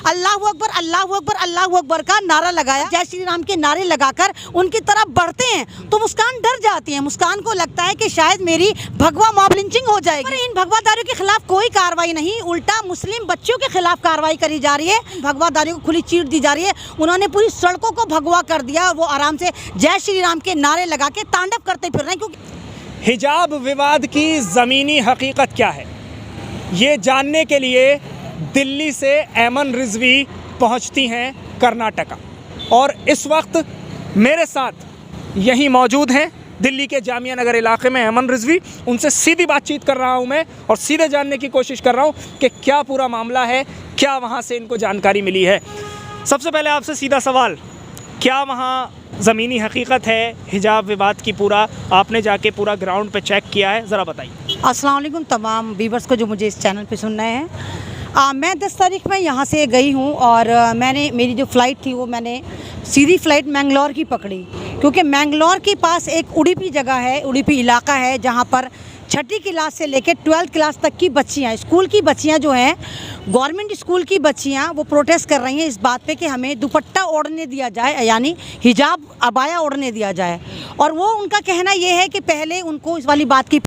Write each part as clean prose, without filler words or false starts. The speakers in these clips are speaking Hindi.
अल्लाहू अकबर अल्लाहू अकबर अल्लाहू अकबर का नारा लगाया, जय श्री राम के नारे लगाकर उनकी तरफ बढ़ते हैं तो मुस्कान डर जाती है। मुस्कान को लगता है कि शायद मेरी भगवा मॉब लिंचिंग हो जाएगी। इन भगवादारियों के खिलाफ कोई कार्रवाई नहीं, उल्टा मुस्लिम बच्चों के खिलाफ कार्रवाई करी जा रही है। भगवादारियों को खुली चीट दी जा रही है। उन्होंने पूरी सड़कों को भगवा कर दिया और वो आराम से जय श्री राम के नारे लगा के तांडव करते फिर रहे हैं। क्योंकि हिजाब विवाद की ज़मीनी हकीकत क्या है, ये जानने के लिए दिल्ली से ऐमन रिजवी पहुंचती हैं कर्नाटका, और इस वक्त मेरे साथ यहीं मौजूद हैं दिल्ली के जामिया नगर इलाके में ऐमन रिजवी। उनसे सीधी बातचीत कर रहा हूं मैं और सीधे जानने की कोशिश कर रहा हूं कि क्या पूरा मामला है, क्या वहां से इनको जानकारी मिली है। सबसे पहले आपसे सीधा सवाल, क्या वहाँ ज़मीनी हकीकत है हिजाब विवाद की? पूरा आपने जाके पूरा ग्राउंड पे चेक किया है, ज़रा बताइए। अस्सलाम वालेकुम तमाम व्यूअर्स को जो मुझे इस चैनल पे सुन रहे हैं। मैं 10 तारीख में यहाँ से गई हूँ और मेरी जो फ़्लाइट थी वो मैंने सीधी फ़्लाइट मैंगलोर की पकड़ी, क्योंकि मैंगलोर के पास एक उडुपी जगह है, उडुपी इलाका है जहाँ पर छठी क्लास से लेकर 12th क्लास तक की बच्चियाँ, स्कूल की बच्चियाँ जो हैं, गवर्नमेंट स्कूल की बच्चियाँ, वो प्रोटेस्ट कर रही हैं इस बात पे कि हमें दुपट्टा ओढ़ने दिया जाए, यानी हिजाब अबाया ओढ़ने दिया जाए। और वो उनका कहना ये है कि पहले उनको इस वाली बात की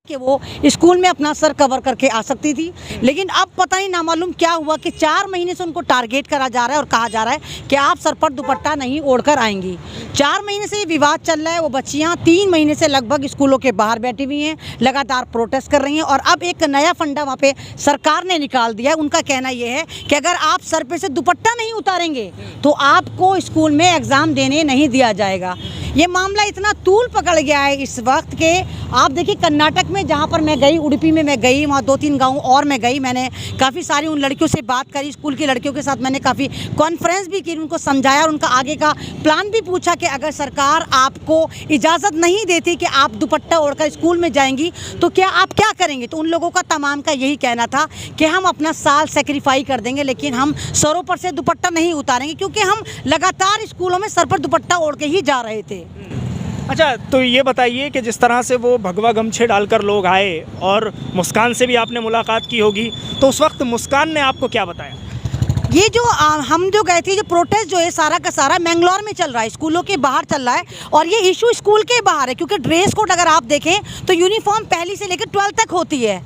कि वो स्कूल में अपना सर कवर करके आ सकती थी, लेकिन अब पता ही ना मालूम क्या हुआ कि 4 महीने से उनको टारगेट करा जा रहा है और कहा जा रहा है कि आप सर पर दुपट्टा नहीं ओढ़कर आएंगी। 4 महीने से ये विवाद चल रहा है। वो बच्चियां 3 महीने से लगभग स्कूलों के बाहर बैठी हुई हैं, लगातार प्रोटेस्ट कर रही हैं और अब एक नया फंडा वहाँ पे सरकार ने निकाल दिया है। उनका कहना ये है कि अगर आप सर पे से दुपट्टा नहीं उतारेंगे तो आपको स्कूल में एग्ज़ाम देने नहीं दिया जाएगा। ये मामला इतना तूल पकड़ गया है इस वक्त के, आप देखिए कर्नाटक में जहाँ पर मैं गई, उडुपी में मैं गई, वहाँ 2-3 गाँव और मैं गई, मैंने काफ़ी सारी उन लड़कियों से बात करी, स्कूल की लड़कियों के साथ मैंने काफ़ी कॉन्फ्रेंस भी की, उनको समझाया और उनका आगे का प्लान भी पूछा कि अगर सरकार आपको इजाज़त नहीं देती कि आप दुपट्टा ओढ़कर स्कूल में जाएंगी तो क्या आप क्या करेंगे। तो उन लोगों का तमाम का यही कहना था कि हम अपना साल सेक्रीफाई कर देंगे, लेकिन हम सरों पर से दुपट्टा नहीं उतारेंगे, क्योंकि हम लगातार स्कूलों में सर पर दुपट्टा ओढ़ के ही जा रहे थे। अच्छा, तो ये बताइए कि जिस तरह से वो भगवा गमछे डालकर लोग आए और मुस्कान से भी आपने मुलाकात की होगी, तो उस वक्त मुस्कान ने आपको क्या बताया? ये जो हम जो गए थे, जो प्रोटेस्ट जो है सारा का सारा मैंगलोर में चल रहा है, स्कूलों के बाहर चल रहा है और ये इशू स्कूल के बाहर है, क्योंकि ड्रेस कोड अगर आप देखें तो यूनिफॉर्म पहली से लेकर 12th तक होती है,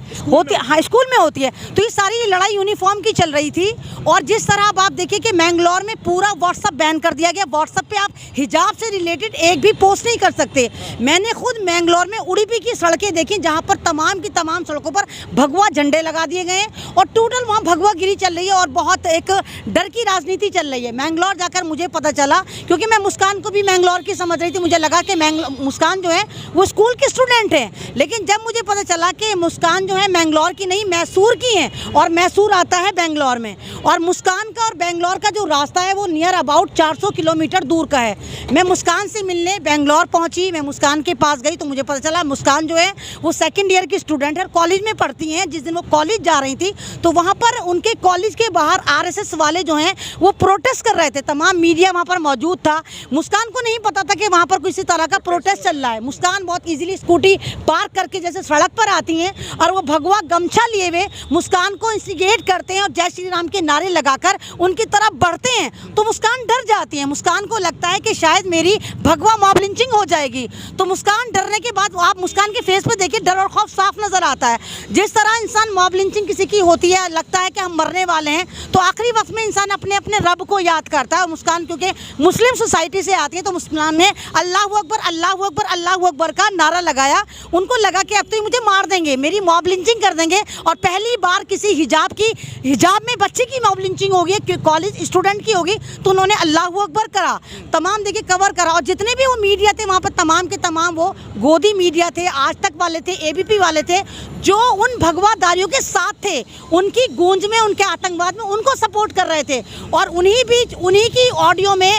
हाँ स्कूल में होती है। तो ये सारी लड़ाई यूनिफॉर्म की चल रही थी और जिस तरह अब आप देखिए कि मैंगलोर में पूरा व्हाट्सअप बैन कर दिया गया। व्हाट्सअप पे आप हिजाब से रिलेटेड एक भी पोस्ट नहीं कर सकते। मैंने खुद मैंगलोर में उडुपी की सड़कें देखी जहाँ पर तमाम की तमाम सड़कों पर भगवा झंडे लगा दिए गए हैं और टोटल वहाँ भगवागिरी चल रही है और बहुत एक डर की राजनीति चल रही है। मैंगलोर जाकर मुझे पता चला, क्योंकि मैं मुस्कान को भी मैंगलोर की समझ रही थी, मुझे लगा कि मुस्कान जो है वो स्कूल की स्टूडेंट है, लेकिन जब मुझे पता चला कि मुस्कान जो है मैंगलोर की नहीं मैसूर की है और मैसूर आता है बेंगलोर में, और मुस्कान का और बेंगलोर का जो रास्ता है वो नियर अबाउट 400 किलोमीटर दूर का है। मैं मुस्कान से मिलने बेंगलोर पहुंची, मैं मुस्कान के पास गई तो मुझे पता चला मुस्कान जो है वो 2nd ईयर की स्टूडेंट है, कॉलेज में पढ़ती हैं। जिस दिन वो कॉलेज जा रही थी तो वहाँ पर उनके कॉलेज के बाहर RSS वाले जो हैं वो प्रोटेस्ट कर रहे थे। तमाम मीडिया वहाँ पर मौजूद था। मुस्कान को नहीं पता था कि वहाँ पर किसी तरह का प्रोटेस्ट चल रहा है। मुस्कान बहुत इजीली स्कूटी पार्क करके जैसे सड़क पर आती हैं और वो भगवा गमछा लिए हुए मुस्कान को इंस्टिगेट करते हैं और जय श्री राम के नारे लगाकर उनकी तरफ बढ़ते हैं तो मुस्कान डर जाती है। मुस्कान को लगता है कि शायद मेरी भगवा मॉब लिंचिंग हो जाएगी। तो मुस्कान डरने के बाद आप मुस्कान के फेस पे देखिए डर और खौफ साफ नजर आता है। जिस तरह इंसान मॉब लिंचिंग किसी की होती है, लगता है कि हम मरने वाले हैं, तो आखिरी वक्त में इंसान अपने अपने रब को याद करता है। और मुस्कान क्योंकि मुस्लिम सोसाइटी से आती है तो मुस्कान ने अल्लाहू अकबर अल्लाहू अकबर अल्लाहू अकबर का नारा लगाया। उनको लगा कि अब तो ये मुझे मार देंगे, मेरी मॉब लिंचिंग कर देंगे और पहली बार किसी हिजाब में बच्चे की मॉब लिंचिंग होगी, कॉलेज स्टूडेंट की होगी। तो उन्होंने अल्लाहू अकबर करा, तमाम देखिए कवर करा और जितने भी वो मीडिया थे वहाँ पर तमाम के तमाम वो गोदी मीडिया थे, आज तक वाले थे, ABP वाले थे, जो उन भगवादारियों के साथ थे, उनकी गूंज में, उनके आतंकवाद में उनको सपोर्ट कर रहे थे। और उन्हीं की ऑडियो में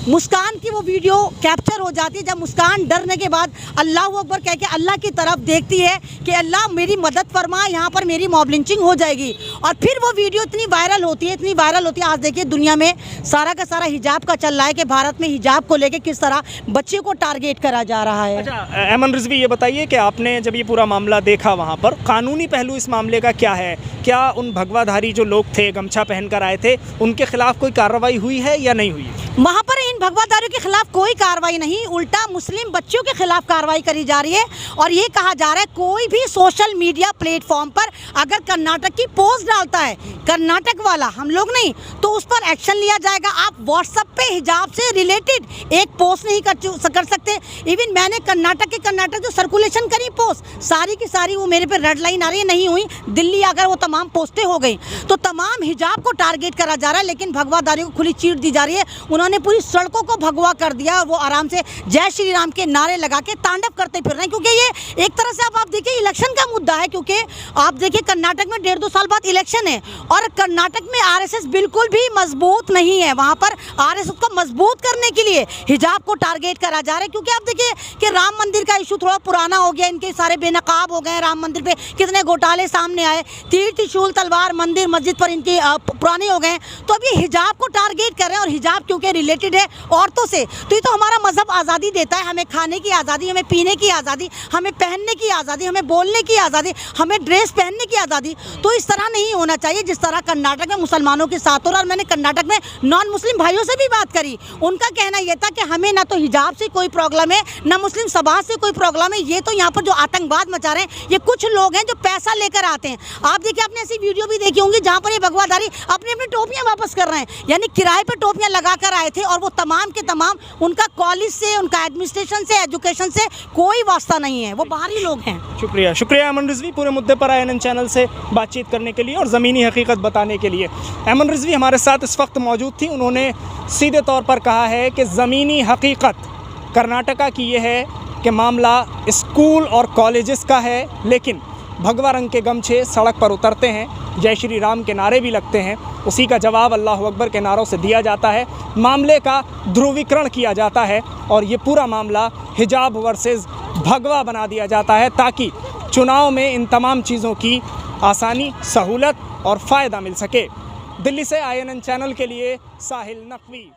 मुस्कान की वो वीडियो कैप्चर हो जाती है जब मुस्कान डरने के बाद अल्लाह अकबर कह के अल्लाह की तरफ देखती है कि अल्लाह मेरी मदद फरमा, यहाँ पर मेरी मॉब लिंचिंग हो जाएगी। और फिर वो वीडियो इतनी वायरल होती है, इतनी वायरल होती है। आज देखिए दुनिया में सारा का सारा हिजाब का चल रहा है कि भारत में हिजाब को लेके किस तरह बच्चे को टारगेट करा जा रहा है। अच्छा ऐमन रिजवी, ये बताइए कि आपने जब ये पूरा मामला देखा वहाँ पर कानूनी पहलू इस मामले का क्या है? क्या उन भगवाधारी जो लोग थे, गमछा पहनकर आए थे, उनके खिलाफ कोई कार्रवाई हुई है या नहीं हुई? वहाँ पर इन भगवाधारियों के खिलाफ कोई कार्रवाई नहीं, उल्टा मुस्लिम बच्चों के खिलाफ कार्रवाई करी जा रही है। और ये कहा जा रहा है कोई भी सोशल मीडिया प्लेटफॉर्म पर अगर कर्नाटक की पोस्ट डालता है, कर्नाटक वाला, हम लोग नहीं, तो उस पर एक्शन लिया जाएगा। आप व्हाट्सएप पे हिजाब से रिलेटेड एक पोस्ट नहीं कर सकते। इवन मैंने कर्नाटक जो सर्कुलेशन करी पोस्ट सारी की सारी वो मेरे पे रेड लाइन आ रही है, नहीं हुई। दिल्ली अगर वो तमाम पोस्टें हो गई तो तमाम हिजाब को टारगेट करा जा रहा है, लेकिन भगवाधारियों को खुली चीट दी जा रही है। उन्होंने पूरी सड़कों को भगवा कर दिया, वो आराम से जय श्री राम के नारे लगा के तांडव करते फिर रहे हैं। क्योंकि ये एक तरह से आप देखिए इलेक्शन का मुद्दा है, क्योंकि आप देखिए कर्नाटक में 1.5-2 साल बाद इलेक्शन है और कर्नाटक में आरएसएस बिल्कुल भी मजबूत नहीं है। वहाँ पर आरएसएस को मजबूत करने के लिए हिजाब को टारगेट करा जा रहा है। क्योंकि आप देखिए कि राम मंदिर का इशू थोड़ा पुराना हो गया, इनके सारे बेनकाब हो गए। राम मंदिर पे कितने घोटाले सामने आए, तीर त्रिशूल तलवार मंदिर मस्जिद पर इनके पुराने हो गए। तो अब ये हिजाब को टारगेट कर रहे हैं और हिजाब क्योंकि रिलेटेड है औरतों से, तो ये तो हमारा मजहब आज़ादी देता है, हमें खाने की आज़ादी, हमें पीने की आज़ादी, हमें पहनने की आज़ादी, हमें बोलने की आज़ादी, हमें ड्रेस पहनने की आज़ादी। तो इस तरह नहीं होना चाहिए जिस तरह कर्नाटक में मुसलमानों के साथ हो रहा। और मैंने कर्नाटक में नॉन मुस्लिम भाइयों से भी बात करी, उनका कहना यह था कि हमें ना तो हिजाब से कोई प्रॉब्लम है, ना मुस्लिम समाज से कोई प्रॉब्लम है। ये तो यहाँ पर जो आतंकवाद मचा रहे हैं ये कुछ लोग हैं जो पैसा लेकर आते हैं। आप देखिए, आपने ऐसी वीडियो भी देखी होंगी जहाँ पर ये भगवाधारी अपनी अपनी टोपियाँ वापस कर रहे हैं, यानी किराए पर टोपियाँ लगा कर आए थे और वो तमाम के तमाम, उनका कॉलेज से, उनका एडमिनिस्ट्रेशन से, एजुकेशन से कोई वास्ता नहीं है, वो बाहरी लोग हैं। शुक्रिया ऐमन रिजवी पूरे मुद्दे पर INN चैनल से बातचीत करने के लिए और ज़मीनी हकीकत बताने के लिए। ऐमन रिजवी हमारे साथ इस वक्त मौजूद थी। उन्होंने सीधे तौर पर कहा है कि ज़मीनी हकीकत कर्नाटका की ये है कि मामला स्कूल और कॉलेजेस का है, लेकिन भगवा रंग के गमछे सड़क पर उतरते हैं, जय श्री राम के नारे भी लगते हैं, उसी का जवाब अल्लाह अकबर के नारों से दिया जाता है। मामले का ध्रुवीकरण किया जाता है और ये पूरा मामला हिजाब वर्सेस भगवा बना दिया जाता है ताकि चुनाव में इन तमाम चीज़ों की आसानी, सहूलत और फ़ायदा मिल सके। दिल्ली से INN चैनल के लिए साहिल नकवी।